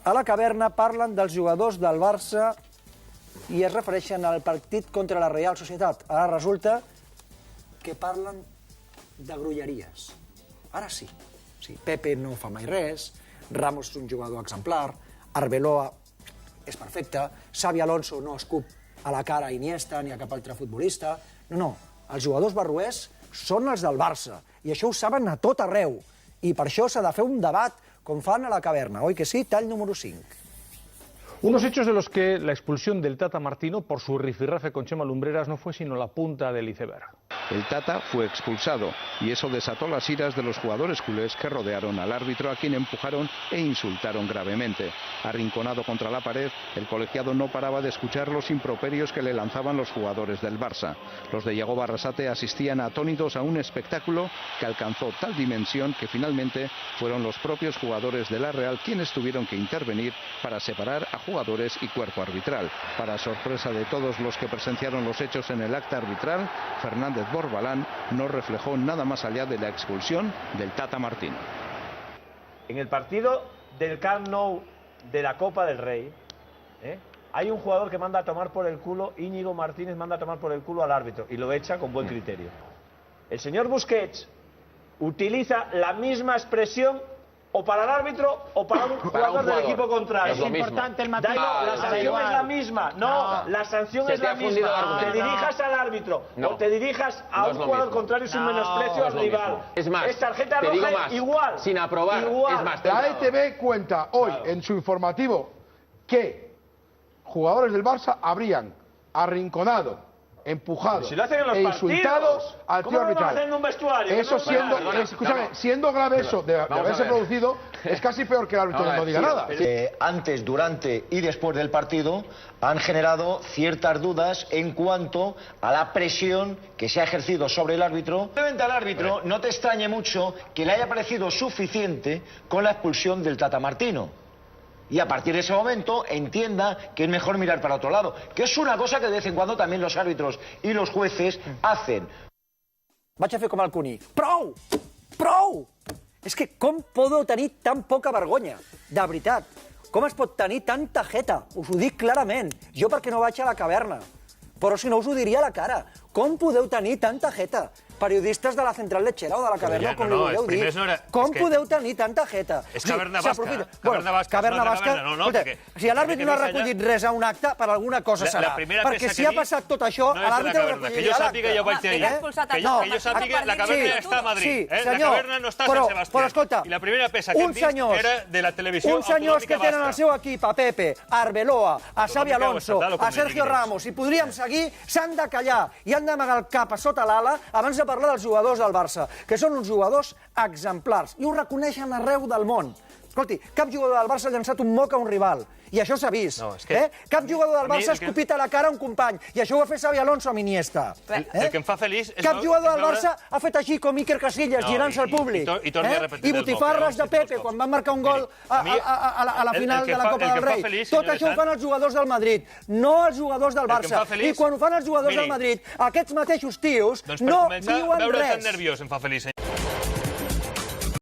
A la caverna parlen dels jugadors del Barça i es refereixen al partit contra la Real Societat. Ara resulta que parlen de grolleries. Ara sí. Pepe no fa mai res, Ramos és un jugador exemplar, Arbeloa és perfecte, Xavi Alonso no escup a la cara a Iniesta ni a cap altre futbolista. No, els jugadors barroers són els del Barça, i això ho saben a tot arreu. I per això s'ha de fer un debat, com fan a la caverna, oi que sí? Tall número 5. Unos hechos de los que la expulsión del Tata Martino por su rifirrafe con Chema Lumbreras no fue sino la punta del iceberg. El Tata fue expulsado y eso desató las iras de los jugadores culés que rodearon al árbitro, a quien empujaron e insultaron gravemente. Arrinconado contra la pared, el colegiado no paraba de escuchar los improperios que le lanzaban los jugadores del Barça. Los de Yagoba Arrasate asistían atónitos a un espectáculo que alcanzó tal dimensión que finalmente fueron los propios jugadores de la Real quienes tuvieron que intervenir para separar a jugadores y cuerpo arbitral. Para sorpresa de todos los que presenciaron los hechos en el acta arbitral, Fernández Borbalán no reflejó nada más allá de la expulsión del Tata Martino. En el partido del Camp Nou de la Copa del Rey, hay un jugador que manda a tomar por el culo, Íñigo Martínez manda a tomar por el culo al árbitro y lo echa con buen criterio. El señor Busquets utiliza la misma expresión o para el árbitro o para un jugador del equipo contrario. Es importante el matiz. La sanción es la misma. No, la sanción es la misma. Te dirijas al árbitro o te dirijas a un jugador contrario sin menosprecio al rival. Es más, es tarjeta te digo roja más, igual. sin aprobar. Igual. Es más, La ETV cuenta hoy en su informativo que jugadores del Barça habrían arrinconado, empujado Si lo hacen en los e insultado partidos, al tío ¿cómo lo van a arbitral. hacer en un vestuario? Eso Que no siendo, escúchame, siendo grave eso de haberse producido, es casi peor que el árbitro no diga nada. Antes, durante y después del partido han generado ciertas dudas en cuanto a la presión que se ha ejercido sobre el árbitro. Obviamente al árbitro no te extrañe mucho que le haya parecido suficiente con la expulsión del Tata Martino. Y a partir de ese momento entienda que es mejor mirar para otro lado, que és una cosa que de vez en cuando también los árbitros y los jueces hacen. Vaig a fer com el Cuní. Prou! Prou! És que com podeu tenir tan poca vergonya? De veritat. Com es pot tenir tanta jeta? Us ho dic clarament. Jo perquè no vaig a la caverna. Però si no us ho diria a la cara. Com podeu tenir tanta jeta? Periodistes de la Central Lechera o de la caverna, com li vulgueu dir. Com podeu tenir tanta jeta? És caverna basca. Caverna basca. Caverna basca. Si l'àrbitre no ha recollit res a un acte, per alguna cosa serà. Perquè si ha passat tot això, l'àrbitre no recolliria l'acte. Que jo vaig dir que jo sàpiga, la caverna està a Madrid. La caverna no està a Sant Sebastià. Però escolta, I la primera peça que hem vist era de la televisió uns senyors que tenen al seu equip a Pepe, a Arbeloa, a Xavi Alonso, a Sergio Ramos, i podríem seguir, s'han de callar i han d'amagar el cap a sota l'ala abans de parlar dels jugadors del Barça, que són uns jugadors exemplars, i ho reconeixen arreu del món. Escolti, cap jugador del Barça ha llançat un moc a un rival, i això s'ha vist. Cap jugador del Barça ha escopit a la cara a un company, i això ho va fer Xavi Alonso amb Iniesta. El que em fa feliç és... Cap jugador del Barça ha fet així com Iker Casillas, girant-se al públic. I botifarres de Pepe quan van marcar un gol a la final de la Copa del Rei. Tot això ho fan els jugadors del Madrid, no els jugadors del Barça. I quan ho fan els jugadors del Madrid, aquests mateixos tios no diuen res. Veure tan nerviós em fa feliç.